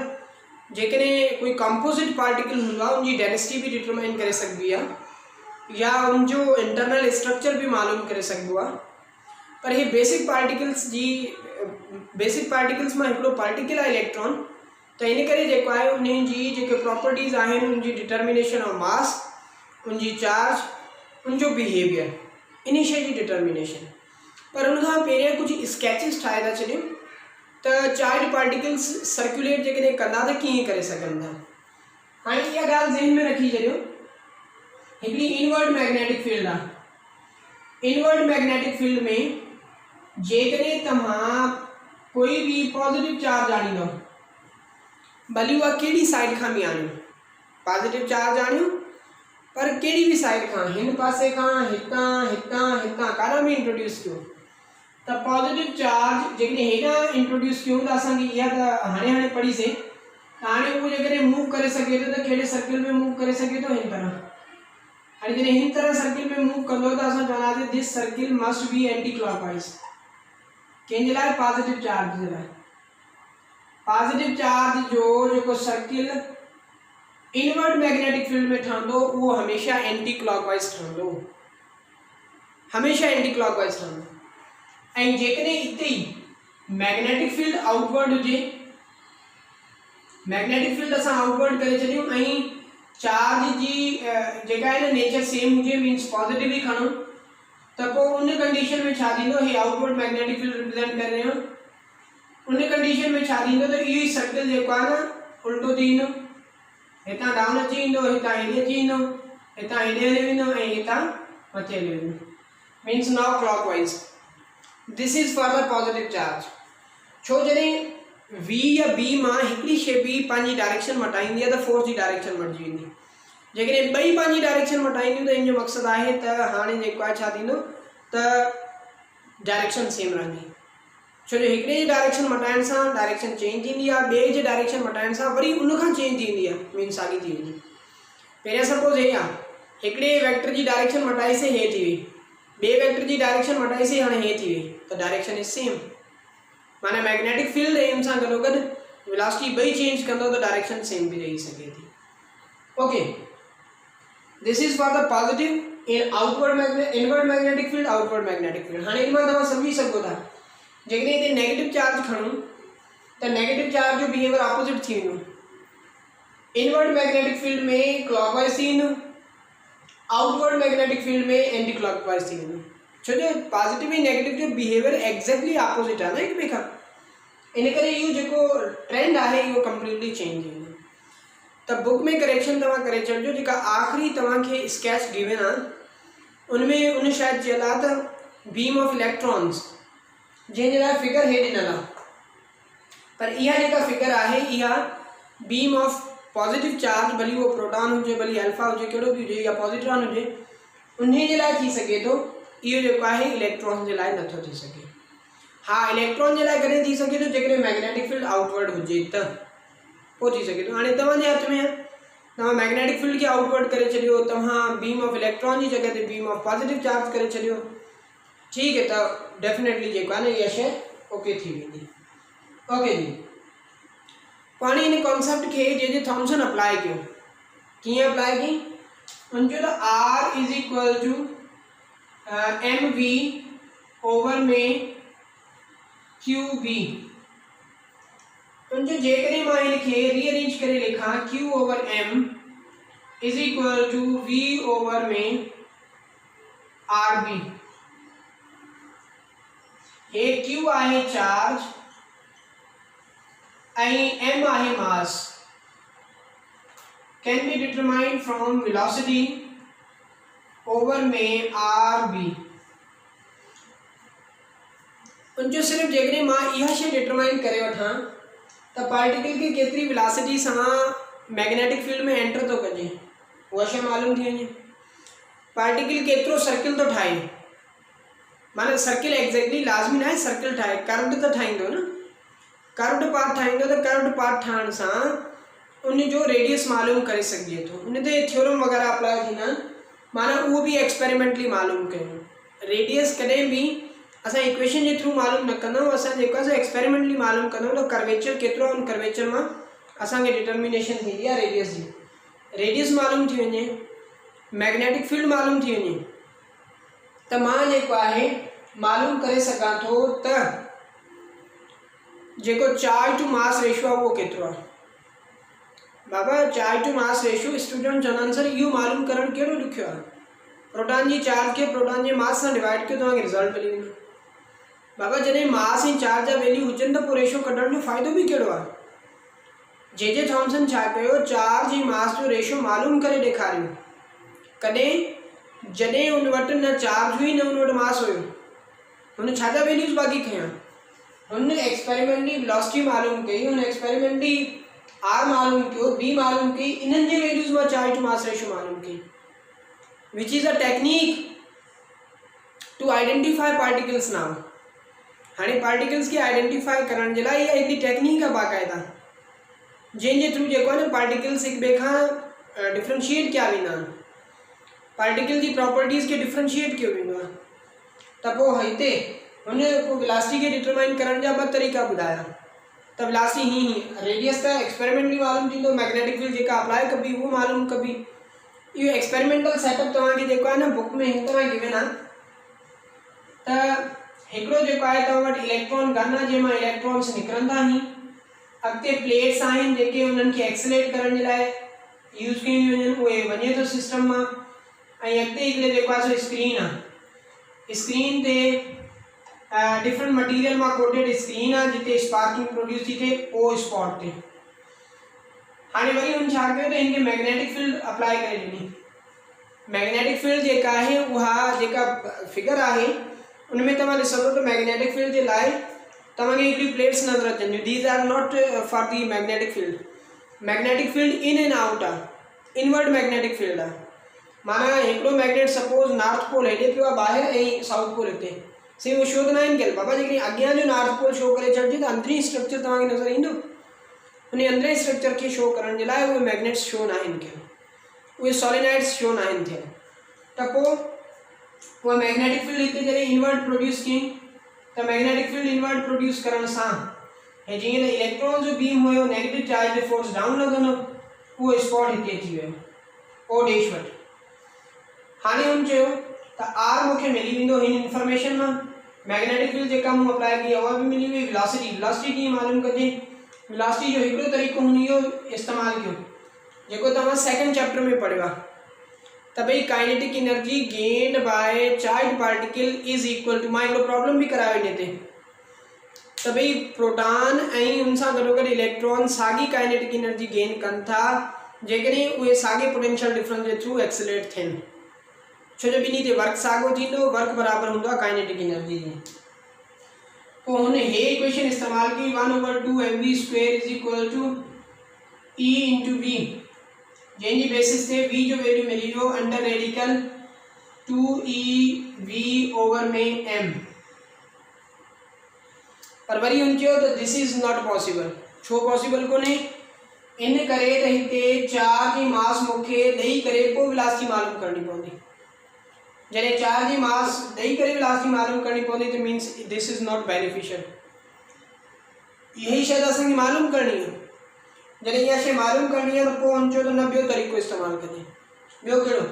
जेकॾहिं कोई कंपोजिट पार्टिकल हूंदो आहे उनजी डेंसिटी बि डिटरमाइन करे सघिबी आहे या उनजो इंटरनल स्ट्रक्चर बि मालूम करे सघिबो आहे. पर इहे बेसिक पार्टिकल्स मां हिकिड़ो पार्टिकल आहे इलेक्ट्रॉन. त इन करे जेको आहे उन जी जेके प्रॉपर्टीज़ आहिनि, उनजी डिटर्मिनेशन ऑफ मास, उनजी चार्ज, उनजो बिहेवियर, इन शइ जी डिटर्मिनेशन. पर उनखां पहिरियों कुझु स्केचिस ठाहे था छॾियूं त चार्ज पार्टिकल्स सर्कुलेट जेकॾहिं कंदा त कीअं करे सघनि था. हाणे इहा ॻाल्हि ज़हन में रखी छॾियो. हिकिड़ी इनवर्ड मैग्नेटिक फील्ड आहे. इनवर्ड मैग्नेटिक फील्ड में जेकॾहिं तव्हां कोई भी पॉजिटिव चार्ज आणींदो, भली उहा कहिड़ी साइड खां बि आणियो, पॉजिटिव चार्ज आणियो पर कहिड़ी भी साइड खां, हिन पासे खां, हितां हितां हितां काॾा बि इंट्रोड्यूस कयो, त पॉजिटिव चार्ज जेकॾहिं हेॾां इंट्रोड्यूस कयूं त असांखे इहा त हाणे पढ़ीसीं त हाणे उहो जेकॾहिं मूव करे सघे थो त कहिड़े सर्किल में मूव करे सघे थो, हिन तरह. हाणे जॾहिं हिन तरह सर्किल में मूव कंदो त असां चवंदासीं this circle must be anti clockwise. कंहिंजे लाइ? पॉजिटिव चार्ज जे लाइ. पॉजिटिव चार्ज जो जेको सर्किल इनवर्ड मैग्नेटिक फील्ड में ठहंदो उहो हमेशा एंटी क्लॉकवाइज ठहंदो, हमेशा एंटी क्लॉकवाइज ठहंदो. ऐं जेकॾहिं हिते ई मैग्नेटिक फील्ड आउटवर्ड हुजे, मैग्नेटिक फील्ड असां आउटवर्ड करे छॾियूं ऐं चार्ज जी जेका आहे न नेचर सेम हुजे, मीन्स पॉजिटिव ही खणो, त पोइ उन कंडीशन में छा थींदो, हे आउटवर्ड मैग्नेटिक फील्ड रिप्रेजेंट करे रहियो. उन कंडीशन में छा थींदो त इहो ई सर्किल जेको आहे न उल्टो थी ईंदो, हितां डाउन अची ईंदो, हितां हेॾे अची ईंदो, हितां हेॾे हली वेंदो ऐं हितां मथे हली वेंदो, means now clockwise. This is for the positive charge. छो जॾहिं वी या बी मां हिकिड़ी शइ बि पंहिंजी डायरेक्शन मटाईंदी आहे त फोर्स जी डायरेक्शन मटिजी वेंदी। जेकॾहिं ॿई पंहिंजी डायरेक्शन मटाईंदियूं त इन जो मक़सदु आहे त हाणे जेको आहे छा थींदो त डायरेक्शन सेम रहंदी। छो जो हिकिड़े जी डायरेक्शन मटाइण सां डायरेक्शन चेंज थींदी आहे, ॿिए जे डायरेक्शन मटाइण सां वरी उनखां चेंज थींदी आहे, मीन साॻी थी वेंदी। पहिरियां सपोज़ हे आहे, हिकिड़े वेक्टर जी डायरेक्शन मटाईसीं हे थी वई, ॿिए वेक्टर जी डायरेक्शन मटाईसीं हाणे हे थी वई, त डायरेक्शन इज सेम। माना मैग्नेटिक फील्ड एम सां गॾोगॾु वेलोसिटी ॿई चेंज कंदो त डायरेक्शन सेम बि रही सघे थी। Okay, this is for the positive in inward magnetic field, outward magnetic field. हाणे इन मां तव्हां सम्झी सघो था जेकॾहिं हिते नेगेटिव चार्ज खणूं त नेगेटिव चार्ज जो बिहेवियर ऑपोजिट थी वेंदो। इनवर्ड मैग्नेटिक फील्ड में क्लॉकवाइज थी वेंदो, आउटवर्ड मैग्नेटिक फील्ड में एंटी क्लॉकवाइज थी वेंदो। छो जो पॉजिटिव ऐं नेगेटिव जो बिहेवियर एग्जैक्टली ऑपोजिट आहे न हिक ॿिए खां, इन करे इहो जेको ट्रेंड आहे इहो कंप्लीटली चेंज थी वेंदो। त बुक में करेक्शन तव्हां करे छॾिजो, जेका आख़िरी तव्हांखे स्केच गिवन आहे उनमें उन शायदि चयल आहे त बीम ऑफ इलेक्ट्रॉन्स, जंहिंजे लाइ फिगर हे ॾिनल आहे, पर इहा जेका फिगर आहे इहा बीम ऑफ पॉजिटिव चार्ज, भली उहो प्रोटॉन हुजे भली अल्फा हुजे कहिड़ो बि हुजे या पॉजिट्रॉन हुजे, उन जे लाइ थी सघे थो, इहो जेको आहे इलेक्ट्रॉन जे लाइ नथो थी सघे। हा, इलेक्ट्रॉन जे लाइ कॾहिं थी सघे थो जेकॾहिं मैग्नेटिक फील्ड आउटवर्ड हुजे त पोइ थी सघे थो। हाणे तव्हांजे हथ में आहे, तव्हां मैग्नेटिक फील्ड खे आउटवर्ड करे छॾियो, तव्हां बीम ऑफ इलेक्ट्रॉन जी जॻह ते बीम ऑफ पॉजिटिव चार्ज करे छॾियो, ठीक है, त डेफिनेटली जेको आहे न इहा शइ ओके थी वेंदी। ओके जी, पाणी इन कॉन्सेप्ट खे जे थॉम्सन अप्लाई कयो, कीअं अप्लाई कई, उनजो त r is equal to m v over में क्यू बी। उनजो जेकॾहिं मां इनखे रीअरेंज करे लिखां q over m is equal to v over में आर बी। हे क्यू आहे चार्ज ऐं एम आहे mass, can be determined from velocity over में आर बी। उनजो सिर्फ़ जेकॾहिं मां इहा शइ डिटरमाइन करे वठां त पार्टिकल खे केतिरी वेलोसिटी सां मैग्नेटिक फील्ड में एंटर थो कजे, उहा शइ मालूम थी वञे। पार्टिकल केतिरो सर्किल थो ठाहे, माना सर्किल एग्जैक्टली लाज़मी न आहे सर्किल ठाहे, कर्व्ड त ठाहींदो न, कर्व्ड पाथ ठाहींदो त कर्व्ड पाथ ठाहिण सां उन जो रेडियस मालूम करे सघिजे थो, उन ते थ्योरम वग़ैरह अप्लाई थींदा आहिनि, माना उहो बि एक्सपेरिमेंटली मालूम कयूं। रेडियस कॾहिं बि असां इक्वेशन जे थ्रू मालूम न कंदा, असां जेको आहे एक्सपेरिमेंटली मालूम कंदा त कर्वेचर केतिरो, उन कर्वेचर मां असांखे डिटर्मिनेशन थींदी आहे रेडियस जी। रेडियस मालूम थी वञे, मैग्नेटिक फील्ड मालूम थी वञे, त मां जेको आहे मालूम करे सघां थो त जेको चार्ज टू मास रेशियो आहे उहो केतिरो आहे। बाबा charge to mass ratio student चवंदा आहिनि सर इहो मालूम करणु कहिड़ो ॾुखियो आहे, प्रोटॉन जी चार्ज खे प्रोटॉन जे मास सां डिवाइड कयो तव्हांखे रिज़ल्ट मिली वेंदो। बाबा जॾहिं मास ऐं चार्ज जा वैल्यू हुजनि त पोइ रेशियो कढण जो फ़ाइदो बि कहिड़ो आहे। जे थॉम्सन छा कयो, चार्ज ऐं मास जो रेशियो मालूम करे ॾेखारियो, कॾहिं जॾहिं उन वटि न चार्ज हुई न उन वटि मास हुयो, हुन छा जा वैल्यूज़ बाक़ी खयां, हुन एक्सपेरिमेंटली वेलोसिटी मालूम कई, हुन एक्सपेरिमेंटली आर मालूम कयो, बी मालूम कई, इन्हनि जे वैल्यूज़ मां चार्ज टू मास रेशियो मालूम कई, which is a technique to identify particles now. हाणे पार्टिकल्स खे आइडेंटिफाई करण जे लाइ इहा हिकिड़ी टेक्निक आहे बाक़ाइदा, जंहिंजे थ्रू जेको आहे न पार्टिकल्स हिक ॿिए खां डिफ्रेंशिएट कया वेंदा आहिनि, पार्टिकल जी प्रॉपर्टीज़ खे डिफ्रेंशिएट कयो वेंदो आहे। त पोइ हिते हुन वेलोसिटी खे डिटरमाइन करण जा ॿ तरीक़ा ॿुधाया, त वेलोसिटी ही रेडियस त एक्सपेरिमेंटली मालूम थींदो, मैग्नेटिक फील्ड जेका अप्लाई कबी उहो मालूम कबी। इहो एक्सपेरिमेंटल सेटअप तव्हांखे जेको आहे न बुक में हिन तरह गिवन आहे, त हिकिड़ो जेको आहे तव्हां वटि इलेक्ट्रॉन गन आहे जंहिंमां इलेक्ट्रॉन्स निकिरंदा आहिनि, अॻिते प्लेट्स आहिनि जेके उन्हनि खे एक्सलेट करण जे लाइ यूज़ कयूं वञनि, उहे वञे थो सिस्टम मां, ऐं अॻिते हिकिड़े जेको आहे सो स्क्रीन आहे, स्क्रीन ते डिफरेंट मटीरियल मां कोटेड स्क्रीन आहे जिते स्पार्किंग प्रोड्यूस थी थिए ओ स्पॉट ते। हाणे वरी हुन छा कयो त हिनखे मैग्नेटिक फील्ड अप्लाई करे ॾिनी। मैग्नेटिक फील्ड जेका आहे उहा जेका फिगर आहे उनमें तव्हां ॾिसंदो त मैग्नेटिक फील्ड जे लाइ तव्हांखे हिकिड़ी प्लेट्स नज़र अचनि थियूं, these are not for the magnetic field. Magnetic field in and out आहे, इनवर्ड मैग्नेटिक फील्ड आहे। माना हिकिड़ो मैग्नेट सपोज नॉर्थ पोल हेॾे पियो आहे ॿाहिरि ऐं साउथ पोल हिते, से उहो शो त न आहिनि कयल बाबा। जेकॾहिं अॻियां जो नॉर्थ पोल शो करे छॾिजे त अंदरी स्ट्रक्चर तव्हांखे नज़र ईंदो। उन अंदरे स्ट्रक्चर खे शो करण जे लाइ उहे मैग्नेट्स शो न आहिनि कयल, उहे सॉलिनॉइड्स शो न आहिनि थियल। त पोइ उहा मैग्नेटिक फील्ड हिते जॾहिं इनवर्ट प्रोड्यूस कयईं त मैग्नेटिक फील्ड इनवर्ट प्रोड्यूस करण सां हे जीअं त इलेक्ट्रॉन जो बीम हुयो नेगेटिव चार्ज ते फोर्स डाउन लॻंदो, उहो स्पॉट हिते अची वियो ओ डैश वटि। हाणे हुन चयो त आर मूंखे मिली वेंदो हिन इंफॉर्मेशन मां, मैग्नेटिक फील्ड जेका मूं अप्लाई कई उहा बि मिली वई। वेलोसिटी कीअं मालूम कजे? वेलोसिटी जो हिकिड़ो तरीक़ो हुन इहो इस्तेमालु कयो जेको तव्हां सेकेंड चैप्टर में पढ़ियो आहे त भई kinetic energy gained by charge particle is equal to, मां हिकिड़ो प्रॉब्लम बि करायो हिन ते त भई प्रोटॉन ऐं हुन सां गॾोगॾु इलेक्ट्रॉन साॻी काइनेटिक एनर्जी गेन कनि था जेकॾहिं उहे साॻे पोटेंशियल डिफरेंस जे थ्रू एक्सेलरेट थियनि, छो जो ॿिन्ही ते वर्क साॻियो थींदो, वर्क बराबरि हूंदो आहे काइनेटिक एनर्जी जी। पोइ हुन हे इक्वेशन इस्तेमालु कई 1/2mv² is equal to E into v, जंहिंजी बेसिस ते v जो वैल्यू मिली वियो अंडर रेडिकल 2ev में m। पर वरी हुन चयो त दिस इज़ नॉट पॉसिबल। छो पॉसिबल कोन्हे? इन करे त हिते चार्ज जी मास मूंखे ॾेई करे पोइ वेलोसिटी मालूम करणी पवंदी। जॾहिं चार्ज जी मास ॾेई करे वेलोसिटी मालूम करणी पवंदी त means this is not beneficial. यही शइ असांखे मालूम करणी आहे। जॾहिं इहा शइ मालूम करणी आहे त पोइ हुन चयो त न ॿियो तरीक़ो इस्तेमालु कजे। ॿियो कहिड़ो?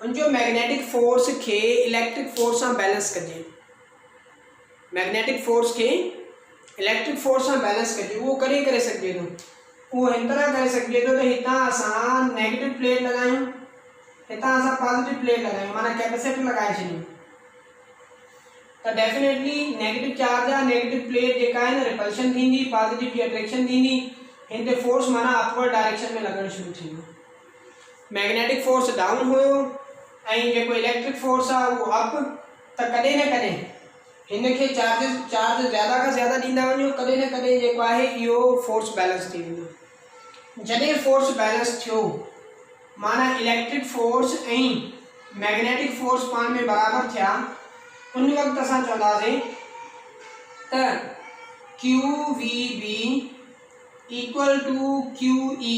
हुन चयो मैग्नेटिक फोर्स खे इलेक्ट्रिक फोर्स सां बैलेंस कजे। मैग्नेटिक फोर्स खे इलेक्ट्रिक फोर्स सां बैलेंस कजे। उहो करे सघिजे थो, उहो हिन तरह करे सघिजे थो त हितां असां नेगेटिव प्लेट लॻायूं, हितां असां पॉजिटिव प्लेट लॻायूं, माना कैपेसिटर लॻाए छॾियूं त डेफिनेटली नेगेटिव चार्ज आहे, नेगेटिव प्लेट जेका आहे न रिपल्शन थींदी, पॉजिटिव जी अट्रैक्शन थींदी, हिन ते फोर्स माना अपवर्ड डायरेक्शन में लॻणु शुरू थींदो। मैग्नेटिक फोर्स डाउन हुयो ऐं जेको इलेक्ट्रिक फोर्स आहे उहो अप, त कॾहिं न कॾहिं हिन खे चार्ज ज़्यादा खां ज़्यादा ॾींदा वञो, कॾहिं न कॾहिं जेको आहे इहो फोर्स बैलेंस थी वेंदो। जॾहिं फोर्स बैलेंस थियो माना इलेक्ट्रिक फोर्स ऐं मैग्नेटिक फोर्स पाण में बराबरि थिया, उन वक़्तु असां चवंदासीं त QVB equal to QE,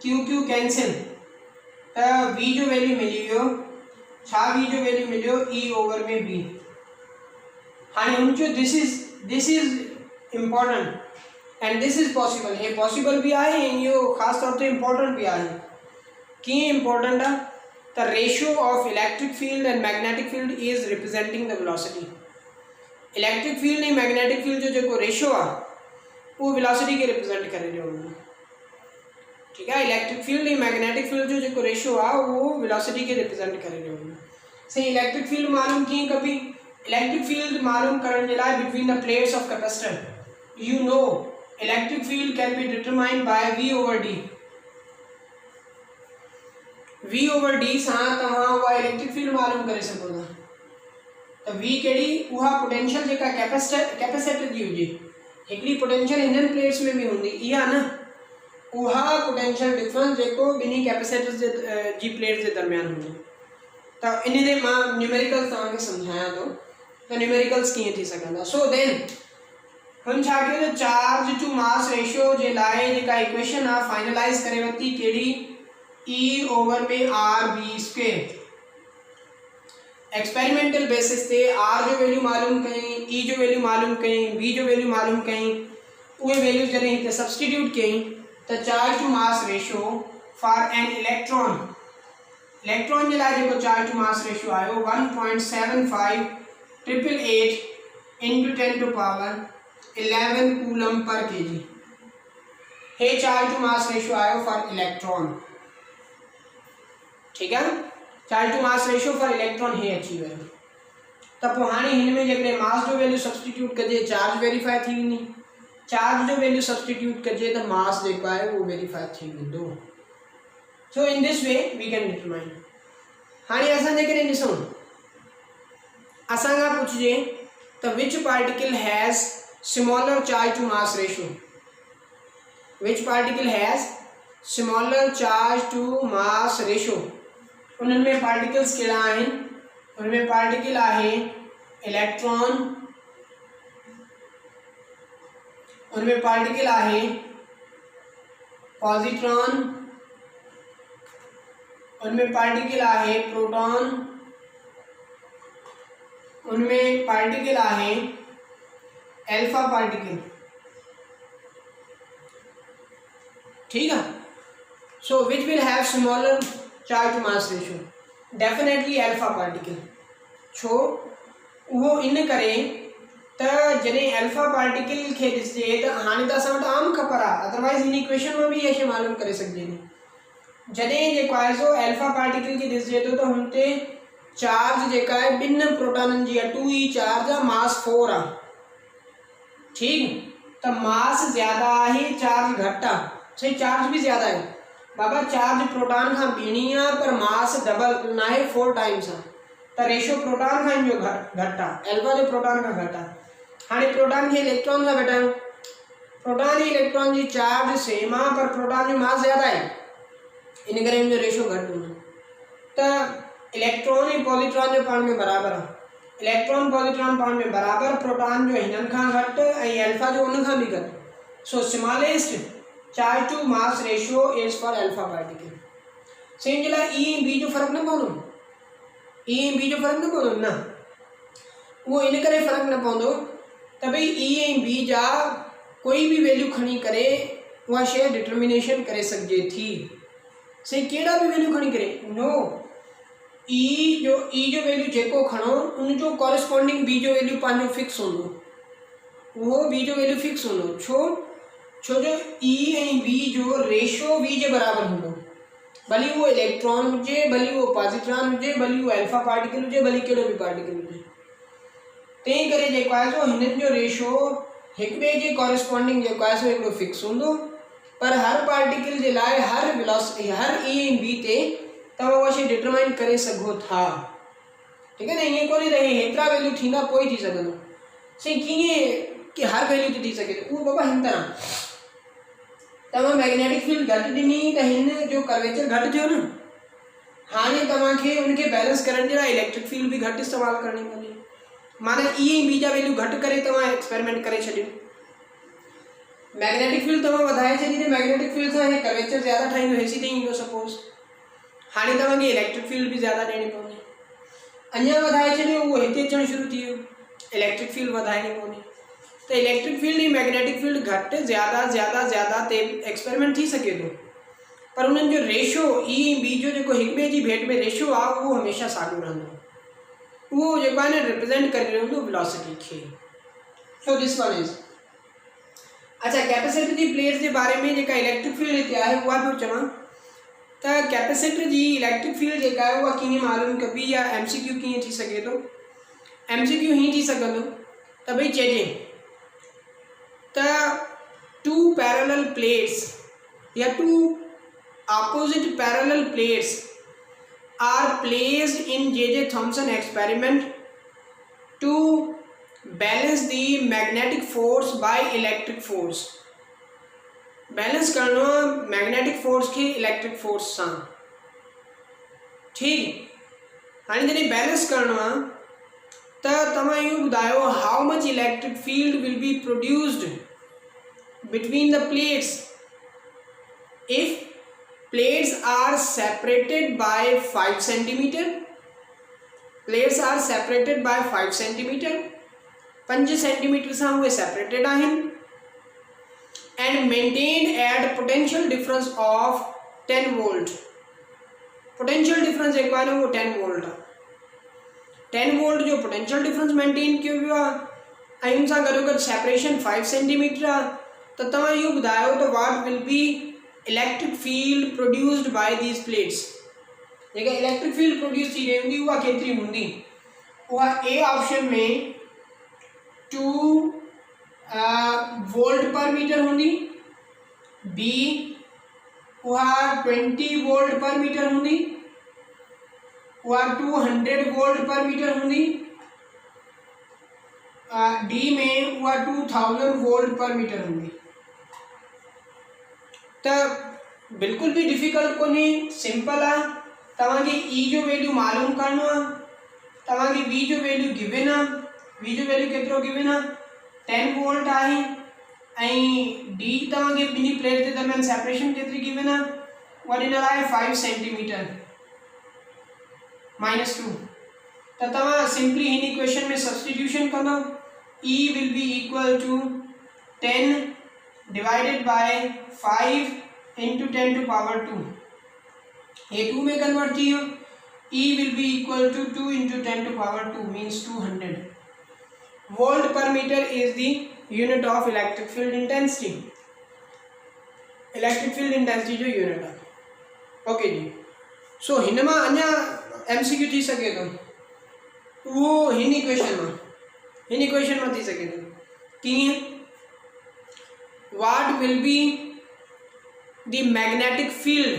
QQ cancel, त V जो वैल्यू मिली वियो छा? V जो वैल्यू मिलियो E में B। हाणे हुन चयो this is important and this is possible. हे पॉसिबल भी आहे ऐं इहो ख़ासि तौर ते इम्पॉर्टेंट भी आहे। कीअं इम्पॉर्टेंट आहे? त ratio of electric field and magnetic field is representing the velocity. Electric field ऐं मैग्नेटिक फील्ड जो जेको रेशियो आहे उहो वेलोसिटी खे रिप्रेजेंट करे रहियो हूंदो। ठीकु आहे, इलेक्ट्रिक फील्ड ऐं मैग्नेटिक फील्ड जो जेको रेशियो आहे उहो वेलोसिटी खे रिप्रेजेंट करे रहियो हूंदो। सही, इलेक्ट्रिक फील्ड मालूम कीअं कबी? इलेक्ट्रिक फील्ड मालूम करण जे लाइ between the plates of capacitor you know electric field can be determined by V/D। V/D सां तव्हां उहा इलेक्ट्रिक फील्ड मालूम करे सघो था। त V कहिड़ी? उहा पोटेंशियल जेका कैपेसिटर जी हुजे। हिकिड़ी पोटेंशियल हिननि प्लेट्स में बि हूंदी, इहा न, उहा पोटेंशियल डिफरेंस जेको ॿिन्ही कैपेसिटर्स जी प्लेट्स जे दरमियान हूंदो। त इन ते मां न्यूमेरिकल्स तव्हांखे सम्झायां थो त न्यूमेरिकल्स कीअं थी सघंदा। सो देन हुन छा कयो त चार्ज टू मास रेशियो जे लाइ जेका इक्वेशन आहे फाइनलाइज़ करे वरिती, कहिड़ी? E/में RB²। एक्सपेरिमेंटल बेसिस ते R जो वैल्यू मालूम कई, E जो वैल्यू मालूम कई, B जो वैल्यू मालूम कई। उहे वैल्यूज़ जॾहिं हिते सब्सटीट्यूट कई त charge to mass ratio for an electron जे लाइ जेको चार्ज टू मास रेशियो आयो 1.7588 × 10⁻11 कूलम पर kg। हे चार्ज टू मास रेशियो आयो फॉर इलेक्ट्रॉन। ठीक है, charge to mass ratio for electron हे अची वियो। त पोइ हाणे हिन में जेकॾहिं मास जो वैल्यू सब्सटीट्यूट कजे चार्ज वेरीफाई थी वेंदी, चार्ज जो वैल्यू सब्सटीट्यूट कजे त मास जेको आहे उहो वेरीफाई थी वेंदो। So in this way we can determine. हाणे असां जेकॾहिं ॾिसूं, असां खां पुछिजे त which particle has smaller charge to mass ratio? Which particle has smaller charge to mass ratio? उनमें पार्टिकल्स कहिड़ा आहिनि? उनमें पार्टिकल आहे इलेक्ट्रॉन, उनमें पार्टिकल आहे पॉजिट्रॉन, उनमें पार्टिकल आहे प्रोटॉन, उनमें पार्टिकल आहे अल्फा पार्टिकल। ठीक है। So which will have smaller charge to mass ratio? Definitely alpha particle. छो? वो इन करे त जॾहिं अल्फा पार्टिकल खे ॾिसजे त हाणे त असां वटि आम ख़बर आहे, अदरवाइज़ इन इक्वेशन में भी इहा शइ मालूम करे सघिजे थी। जॾहिं जेको आहे सो अल्फा पार्टिकल खे ॾिसजे थो त हुन ते चार्ज जेका आहे ॿिनि प्रोटॉननि जी आहे, 2e चार्ज आहे, मास 4 आहे। ठीक, त मास ज़्यादा आहे, चार्ज घटि आहे। सही, चार्ज भी ज़्यादा है बाबा, चार्ज प्रोटॉन खां ॿीणी आहे पर मास डबल ना है, 4 टाइम्स आहे। त रेशो प्रोटॉन खां इन जो घटि आहे, अल्फा जो प्रोटॉन खां घटि आहे। हाणे प्रोटॉन खे इलेक्ट्रॉन सां घटायूं, प्रोटॉन ऐं इलेक्ट्रॉन जी चार्ज सेम आहे पर प्रोटॉन जो मास ज़्यादा है, इन करे इन जो रेशो घटि हूंदो। त इलेक्ट्रॉन ऐं पॉजिट्रॉन जो पाण में बराबर आहे, इलेक्ट्रॉन पॉजिट्रॉन पाण में बराबर, प्रोटॉन जो हिननि खां घटि ऐं अल्फा जो उन खां भी घटि। So smallest charge to mass ratio is for alpha particle. Same जे लाइ ई ऐं बी जो फ़र्क़ु न पवंदो, ई ऐं बी जो फ़र्क़ु न पवंदो न, उहो इन करे फ़र्क़ु न पवंदो त भई ई ऐं बी जा कोई भी वैल्यू खणी करे उहा शइ डिटर्मिनेशन करे सघिजे थी। सही, कहिड़ा भी वैल्यू खणी करे, नो, ई जो वैल्यू जेको खणो उन जो कॉरेस्पॉन्डिंग बी जो वैल्यू पंहिंजो फिक्स हूंदो, उहो बी जो वैल्यू फिक्स हूंदो। छो जो ई ऐं बी जो रेशो बी जे बराबर हूंदो, भली वो इलेक्ट्रॉन हुजे, भली वो पॉजिट्रॉन हुजे, भली वो अल्फा पार्टिकल हुजे, भली कहिड़ो भी पार्टिकल हुजे। तंहिं करे जेको आहे सो हिननि जो रेशो हिक ॿिए जे कॉरेस्पॉन्डिंग जेको आहे सो हिकिड़ो फिक्स हूंदो, पर हर पार्टिकल जे लाइ हर वेलोसिटी, हर ई ऐं बी ते तव्हां उहा शइ डिटरमाइन करे सघो था। ठीक है ना, ईअं कोन्हे त हेतिरा वैल्यू थींदा पोइ थी सघंदो। सही, कीअं कि हर वैल्यू ते थी सघे थो, उहो बाबा हिन तरह तव्हां मैग्नेटिक फील्ड घटि ॾिनी त हिन जो कर्वेचर घटि थियो न, हाणे तव्हांखे उनखे बैलेंस करण जे लाइ इलेक्ट्रिक फील्ड भी घटि इस्तेमालु करणी पवंदी। माना ई ऐं बी जा वैल्यू घटि करे तव्हां एक्सपेरिमेंट करे छॾियो, मैग्नेटिक फील्ड तव्हां वधाए छॾी त मैग्नेटिक फील्ड सां हे कर्वेचर ज़्यादा ठाहींदो, हेसी ताईं ईंदो सपोज। हाणे तव्हांखे इलेक्ट्रिक फील्ड भी ज़्यादा ॾियणी पवंदी, अञा वधाए छॾियो उहो हिते अचणु शुरू थी वियो, इलेक्ट्रिक फील्ड वधाइणी पवंदी। तो इलेक्ट्रिक फील्ड ऐं मैग्नेटिक फील्ड घटि ज़्यादा ते एक्सपेरिमेंट थी सके थो, पर उन्हनि जो रेशो ई ऐं बी जो जेको हिक ॿिए जी भेट में रेशो आहे उहो हमेशह साॻियो रहंदो, उहो जेको आहे न रिप्रेजेंट करे रहंदो वेलोसिटी खे। सो दिस वन इज अच्छा। कैपेसिटर जी प्लेट्स जे बारे में जेका इलेक्ट्रिक फील्ड हिते आहे उहा पियो चवां त कैपेसिटर जी इलेक्ट्रिक फील्ड जेका आहे उहा कीअं मालूम कबी या MCQ कीअं थी सघे थो। MCQ हीअं थी सघंदो त भई चइजे त 2 पैरेलल प्लेट्स या 2 opposite parallel plates are placed in J.J. Thomson experiment to balance the magnetic force by electric force। Balance करना मैग्नेटिक फोर्स के इलेक्ट्रिक फोर्स सां। ठीक, हाँ जैसे बैलेंस करना तो तव्हां इहो ॿुधायो how much electric field will be produced between the plates if plates are separated by 5 centimeter, plates are separated by 5 centimeter, 5 centimeter सां उहे separated आहिनि and maintained at potential difference of 10 volt। potential difference जेको आहे न उहो 10 volt आहे। 10 volt जो potential difference maintain कयो वियो आहे ऐं उन सां गॾोगॾु separation 5 centimeter आहे। त तव्हां इहो ॿुधायो त what will be electric field produced by these plates. जेका इलेक्ट्रिक फील्ड प्रोड्यूस थी रही हूंदी उहा केतिरी हूंदी, उहा ए ऑप्शन में 2 वोल्ट पर मीटर हूंदी, बी उहा 20 वोल्ट पर मीटर हूंदी, उहा 200 वोल्ट पर मीटर हूंदी, डी में उहा 2000 वोल्ट पर मीटर हूंदी। त बिल्कुल भी डिफिकल्ट कोन्हे, सिंपल आहे। तव्हांखे ई जो वैल्यू मालूम करणो आहे, तव्हांखे वी जो वैल्यू गिवन आहे, वी जो वैल्यू केतिरो गिवन आहे 10 वोल्ट आहे, ऐं डी तव्हांखे ॿिन्ही प्लेट जे दरम्यान सेपरेशन केतिरी गिवन आहे, उहा ॾिनल आहे 5 सेंटीमीटर -2। त तव्हां सिंपली हिन इक्वेशन में सब्सटीट्यूशन कंदो, E will be equal to 10 divided by 5 into 10 to power 2। ये 2 में कन्वर्ट थी हो, E will be equal to 2 into 10 to power 2 means 200 volt per meter is the unit of electric field intensity। electric field intensity जो unit है। Okay जी, सो हिनमा अन्या MCQ थी सके तो वो हिन इक्वेशन में थी सके तो कि what will be the magnetic field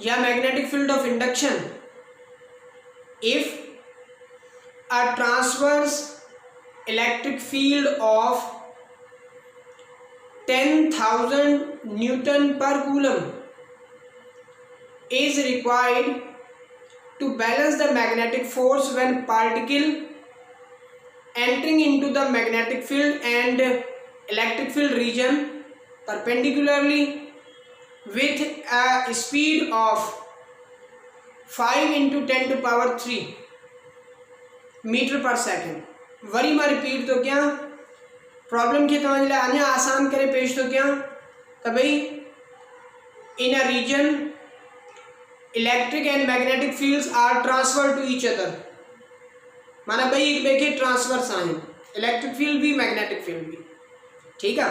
या magnetic field of induction if a transverse electric field of 10,000 Newton per coulomb is required to balance the magnetic force when particle entering into the magnetic field and electric field region perpendicularly with a speed of 5 into 10 to power 3 metre पर second. Worry मां repeat तो क्या problem खे तव्हांजे लाइ अञा आसान करे पेश तो क्या त भई in a region electric and magnetic fields are transfer to each other, माना भाई एक ॿिए खे ट्रांसफर्स आहिनि, इलेक्ट्रिक फील्ड भी मैग्नेटिक फील्ड भी। ठीक है,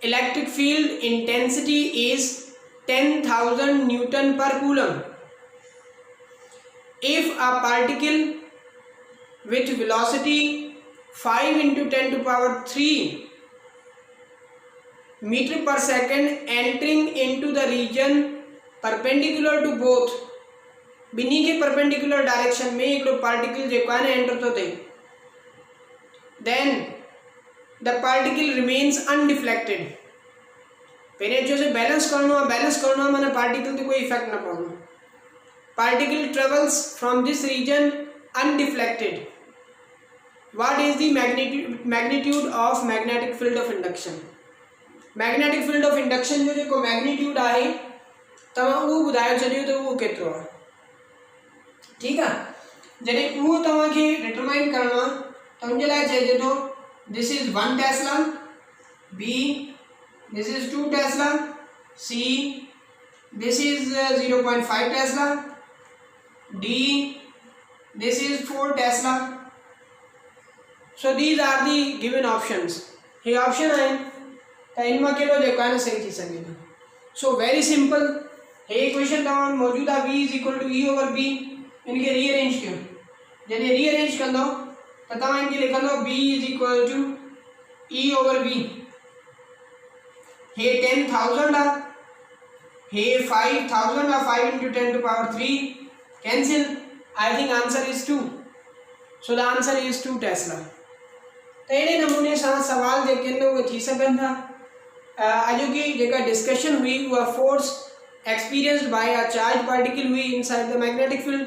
electric field intensity is 10,000 newton per coulomb if a particle with velocity 5 into 10 to power 3 meter per second entering into the region perpendicular to both, बिन्ही के परपेंडिकुलर डायरेक्शन में एक particle जो है enter तो थे, then the particle remains undeflected। पहले जो से बैलेंस करना माने पार्टिकल तो कोई इफेक्ट ना पड़ना। Particle travels from this region undeflected। What is the magnitude of magnetic field of induction? Magnetic field of induction जो magnitude आहे तव्हां उहो ॿुधाए छॾियो त उहो केतिरो आहे। ठीक है, जॾहिं उहो तव्हांखे डिटरमाइन करणो आहे त उनजे लाइ चइजे थो this is 1 tesla, B this is 2 tesla, C this is 0.5 tesla, D this is 4 Tesla। So these are the given options। ये ऑप्शन है तो इनमें केलो जेको है ना सही थी सके थो। सो वेरी सिंपल, ये इक्वेशन तमाम मौजूद है V is equal to E over B। इनके रीअरेंज कयो, जॾहिं रीअरेंज कंदो त तव्हां इनके लिखंदो B is equal to E over B। हे 10,000 आहे, हे 5,000 आहे, 5 into 10 to power 3 cancel। I think answer is 2। So the answer is 2 Tesla। तो अड़े नमूने सां सवाल जेके आहिनि उहे थी सघनि था। अॼु की जेका डिस्कशन हुई उहा फोर्स एक्सपीरियंस्ड बाय अ चार्ज पार्टिकल हुई इनसाइड द मैग्नेटिक फील्ड,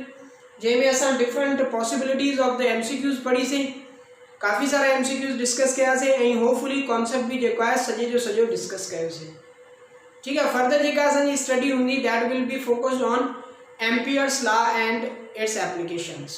जंहिंमें असां different possibilities of the MCQs पढ़ीसीं, काफ़ी सारा MCQs डिस्कस कयासीं ऐं होपफुली कॉन्सेप्ट भी जेको आहे सॼे जो सॼो डिस्कस कयोसीं। ठीक है, फर्दर जेका असांजी स्टडी हूंदी that will be focused on Ampere's law and its applications।